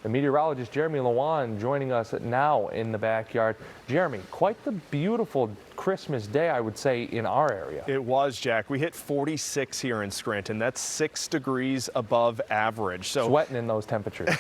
The meteorologist Jeremy Lawan joining us now in the backyard. Jeremy, quite the beautiful Christmas day, I would say, in our area. It was, Jack. We hit 46 here in Scranton. That's 6 degrees above average. So sweating in those temperatures.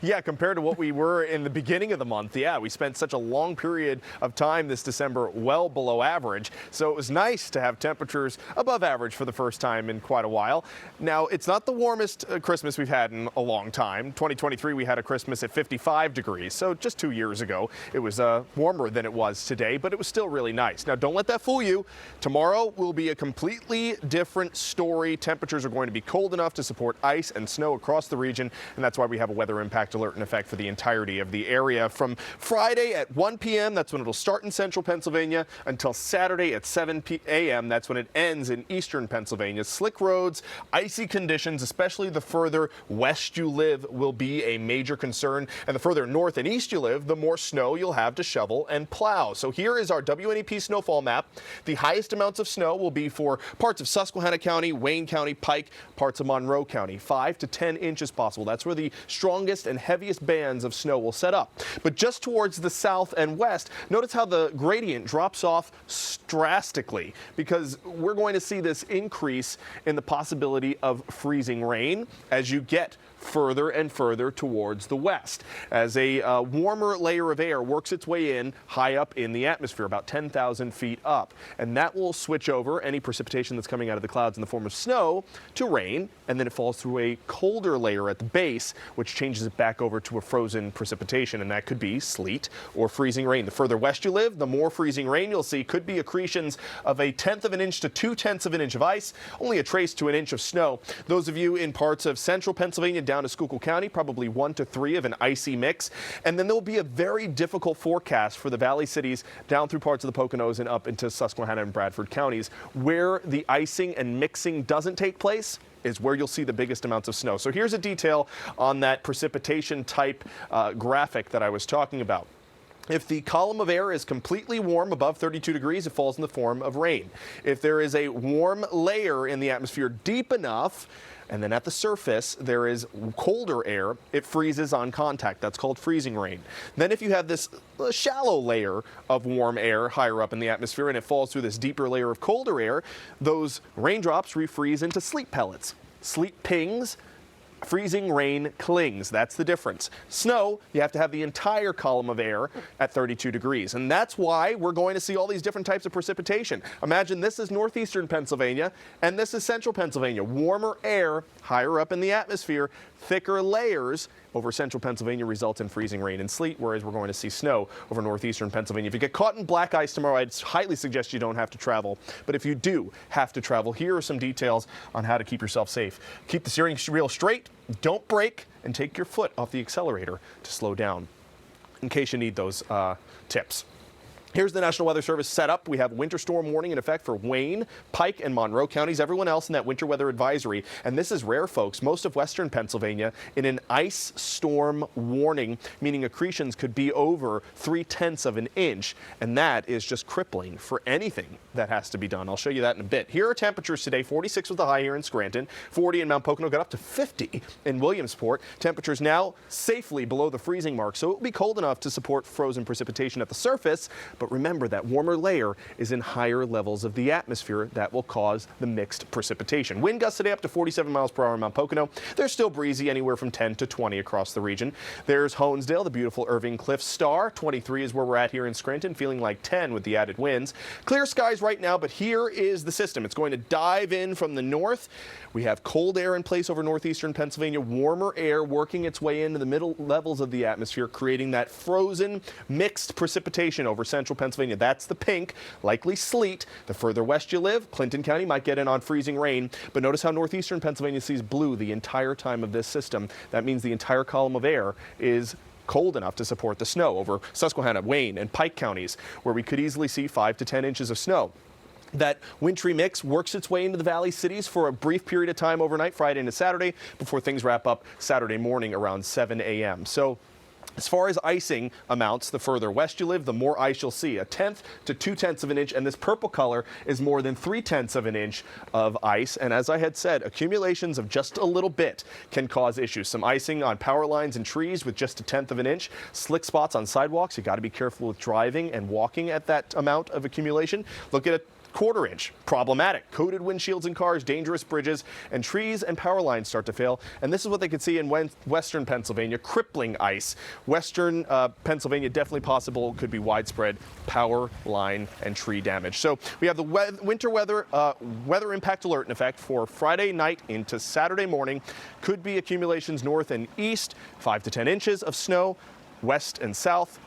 Yeah, compared to what we were in the beginning of the month. Yeah, we spent such a long period of time this December well below average. So it was nice to have temperatures above average for the first time in quite a while. Now, it's not the warmest Christmas we've had in a long time. 2023, we had a Christmas at 55 degrees. So just 2 years ago, it was warmer than it was today, but it was still really nice. Now, don't let that fool you. Tomorrow will be a completely different story. Temperatures are going to be cold enough to support ice and snow across the region, and that's why we have a weather impact alert in effect for the entirety of the area. From Friday at 1 p.m., that's when it'll start in central Pennsylvania, until Saturday at 7 a.m., that's when it ends in eastern Pennsylvania. Slick roads, icy conditions, especially the further west you live, will be a major concern, and the further north and east you live, the more snow you'll have to shovel and plow. So here is our WNEP snowfall map. The highest amounts of snow will be for parts of Susquehanna County, Wayne County, Pike, parts of Monroe County. 5 to 10 inches possible. That's where the strongest and heaviest bands of snow will set up. But just towards the south and west, notice how the gradient drops off drastically, because we're going to see this increase in the possibility of freezing rain as you get further and further towards the west, as a warmer layer of air works its way in high up in the atmosphere, about 10,000 feet up. And that will switch over any precipitation that's coming out of the clouds in the form of snow to rain, and then it falls through a colder layer at the base, which changes it back over to a frozen precipitation, and that could be sleet or freezing rain. The further west you live, the more freezing rain you'll see. Could be accretions of 1/10 of an inch to 2/10 of an inch of ice, only a trace to an inch of snow. Those of you in parts of central Pennsylvania down to Schuylkill County, probably 1 to 3 of an icy mix. And then there'll be a very difficult forecast for the valley cities down through parts of the Poconos and up into Susquehanna and Bradford counties. Where the icing and mixing doesn't take place is where you'll see the biggest amounts of snow. So here's a detail on that precipitation type graphic that I was talking about. If the column of air is completely warm above 32 degrees, it falls in the form of rain. If there is a warm layer in the atmosphere deep enough, and then at the surface there is colder air, it freezes on contact. That's called freezing rain. Then if you have this shallow layer of warm air higher up in the atmosphere and it falls through this deeper layer of colder air, those raindrops refreeze into sleet pellets. Sleet pings, freezing rain clings. That's the difference. Snow, you have to have the entire column of air at 32 degrees. And that's why we're going to see all these different types of precipitation. Imagine this is northeastern Pennsylvania and this is central Pennsylvania. Warmer air higher up in the atmosphere, thicker layers over central Pennsylvania results in freezing rain and sleet, whereas we're going to see snow over northeastern Pennsylvania. If you get caught in black ice tomorrow, I'd highly suggest you don't have to travel. But if you do have to travel, here are some details on how to keep yourself safe. Keep the steering wheel straight, don't brake, and take your foot off the accelerator to slow down, in case you need those tips. Here's the National Weather Service setup. We have winter storm warning in effect for Wayne, Pike, and Monroe counties. Everyone else in that winter weather advisory. And this is rare, folks. Most of western Pennsylvania in an ice storm warning, meaning accretions could be over 3/10 of an inch. And that is just crippling for anything that has to be done. I'll show you that in a bit. Here are temperatures today. 46 was the high here in Scranton. 40 in Mount Pocono, got up to 50 in Williamsport. Temperatures now safely below the freezing mark. So it will be cold enough to support frozen precipitation at the surface. But remember, that warmer layer is in higher levels of the atmosphere. That will cause the mixed precipitation. Wind gusts today up to 47 miles per hour in Mount Pocono. They're still breezy, anywhere from 10 to 20 across the region. There's Honesdale, the beautiful Irving Cliff Star. 23 is where we're at here in Scranton, feeling like 10 with the added winds. Clear skies right now, but here is the system. It's going to dive in from the north. We have cold air in place over northeastern Pennsylvania, warmer air working its way into the middle levels of the atmosphere, creating that frozen mixed precipitation over central Pennsylvania. That's the pink, likely sleet. The further west you live, Clinton County might get in on freezing rain, but notice how northeastern Pennsylvania sees blue the entire time of this system. That means the entire column of air is cold enough to support the snow over Susquehanna, Wayne, and Pike counties, where we could easily see 5 to 10 inches of snow. That wintry mix works its way into the valley cities for a brief period of time overnight, Friday into Saturday, before things wrap up Saturday morning around 7 a.m. So As far as icing amounts, the further west you live, the more ice you'll see. 1/10 to 2/10 of an inch, and this purple color is more than 3/10 of an inch of ice. And as I had said, accumulations of just a little bit can cause issues. Some icing on power lines and trees with just 1/10 of an inch. Slick spots on sidewalks. You got to be careful with driving and walking at that amount of accumulation. Look at it. 1/4 inch, problematic. Coated windshields in cars, dangerous bridges, and trees and power lines start to fail. And this is what they could see in western Pennsylvania, crippling ice. Western Pennsylvania, definitely possible, could be widespread power line and tree damage. So we have the winter weather impact alert in effect for Friday night into Saturday morning. Could be accumulations north and east, 5 to 10 inches of snow, west and south,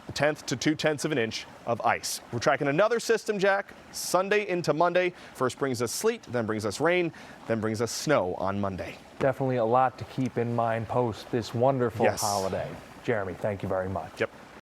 1/10 to 2/10 of an inch of ice. We're tracking another system, Jack, Sunday into Monday. First brings us sleet, then brings us rain, then brings us snow on Monday. Definitely a lot to keep in mind post this wonderful Yes. holiday. Jeremy, thank you very much. Yep.